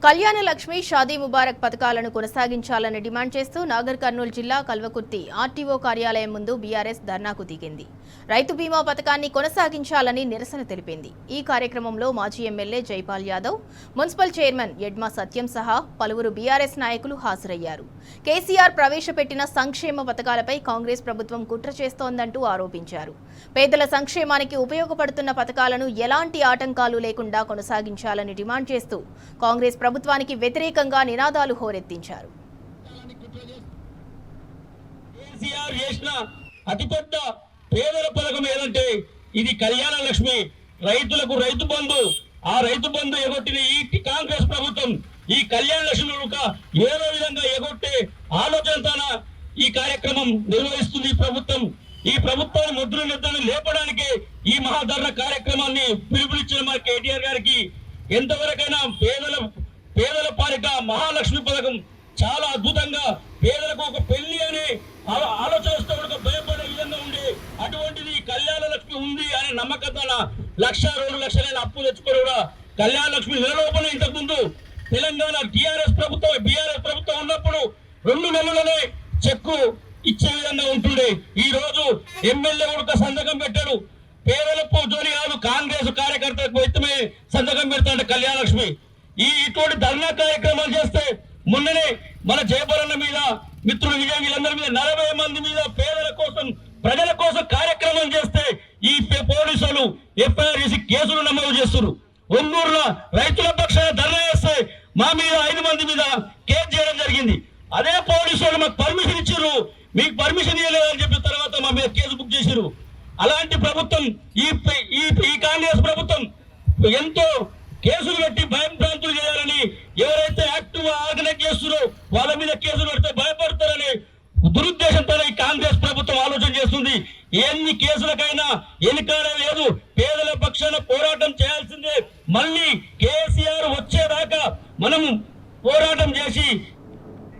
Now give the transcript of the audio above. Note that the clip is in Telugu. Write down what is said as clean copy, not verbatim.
కళ్యాణ లక్ష్మి షాదీ ముబారక్ పథకాలను కొనసాగించాలని డిమాండ్ చేస్తూ నాగర్ కర్నూలు జిల్లా కల్వకుర్తి ఆర్టీఓ కార్యాలయం ముందు బీఆర్ఎస్ ధర్నాకు దిగింది. రైతు బీమా పథకాన్ని కొనసాగించాలని నిరసన తెలిపింది. ఈ కార్యక్రమంలో మాజీ MLA Jaipal Yadav, municipal chairman Yadma Satyam సహా పలువురు బీఆర్ఎస్ నాయకులు హాజరయ్యారు. కేసీఆర్ ప్రవేశపెట్టిన సంక్షేమ పథకాలపై కాంగ్రెస్ ప్రభుత్వం కుట్ర చేస్తోందంటూ ఆరోపించారు. పేదల సంక్షేమానికి ఉపయోగపడుతున్న పథకాలను ఎలాంటి ఆటంకాలు లేకుండా కొనసాగించాలని డిమాండ్ చేస్తూ కాంగ్రెస్ ప్రభుత్వానికి వ్యతిరేకంగా నినాదాలు హోరెత్తించారు. అతిపెద్ద పేదల పథకం ఏదంటే ఇది కళ్యాణ లక్ష్మి. రైతులకు రైతు బంధు, ఆ రైతు బంధు ఎగొట్టిన ఈ కాంగ్రెస్ ప్రభుత్వం ఈ కళ్యాణ లక్ష్మి ఏదో విధంగా ఎగొట్టే ఆలోచనతోన ఈ కార్యక్రమం నిర్వహిస్తుంది ప్రభుత్వం. ఈ ప్రభుత్వాన్ని ముద్రను లేపడానికి ఈ మహాధరణ కార్యక్రమాన్ని పిలుపునిచ్చిన మన కేటీఆర్ గారికి ఎంతవరకైనా పేదల పాలిట మహాలక్ష్మి పథకం చాలా అద్భుతంగా పేదలకు ఒక పెళ్లి అనే ఆలోచనతో భయపడే విధంగా ఉండే అటువంటిది కళ్యాణ లక్ష్మి ఉంది అనే నమ్మకంతో 1,00,000, 2 లక్షలైన అప్పు తెచ్చుకొని కూడా కళ్యాణ లక్ష్మి నిలలోపల ఇంతకు ముందు తెలంగాణ బీఆర్ఎస్ ప్రభుత్వం ఉన్నప్పుడు 2 నెలలనే చెక్కు ఇచ్చే విధంగా ఉంటుండే. ఈ రోజు ఎమ్మెల్యే కూడా సంతకం పెట్టాడు. పేదలకు జోలి కాదు, కాంగ్రెస్ కార్యకర్తలకు మాత్రమే సంతకం పెడతాడు కళ్యాణ లక్ష్మి. ఇటువంటి ధర్నా కార్యక్రమాలు చేస్తే మొన్ననే మన జయపరణ మీద, మిత్రులు విజయ్ వీళ్ళందరి మీద 40 మంది మీద పేదల కోసం ప్రజల కోసం కార్యక్రమం చేస్తే ఈ పోలీసులు ఎఫ్ఐఆర్ చేసి కేసులు నమోదు చేస్తున్నారు. ఒంగూరులో రైతుల పక్షాన ధర్నా చేస్తే మా మీద 5 మంది మీద కేసు చేయడం జరిగింది. అదే పోలీసులు మాకు పర్మిషన్ ఇచ్చారు, మీకు పర్మిషన్ ఇవ్వలేదని చెప్పిన తర్వాత మా మీద కేసు బుక్ చేశారు. అలాంటి ప్రభుత్వం ఈ కాంగ్రెస్ ప్రభుత్వం ఎంతో కేసులు పెట్టి భయం భ్రాంతులు చేయాలని, ఎవరైతే యాక్టివ్ ఆర్గనైజ్ చేస్తున్నారో వాళ్ళ మీద కేసులు పెడితే భయపడతారని దురుద్దేశంతో ఈ కాంగ్రెస్ ప్రభుత్వం ఆలోచన చేస్తుంది. ఎన్ని కేసులకైనా ఎన్నికల లేదు, పేదల పక్షాన పోరాటం చేయాల్సిందే. మళ్ళీ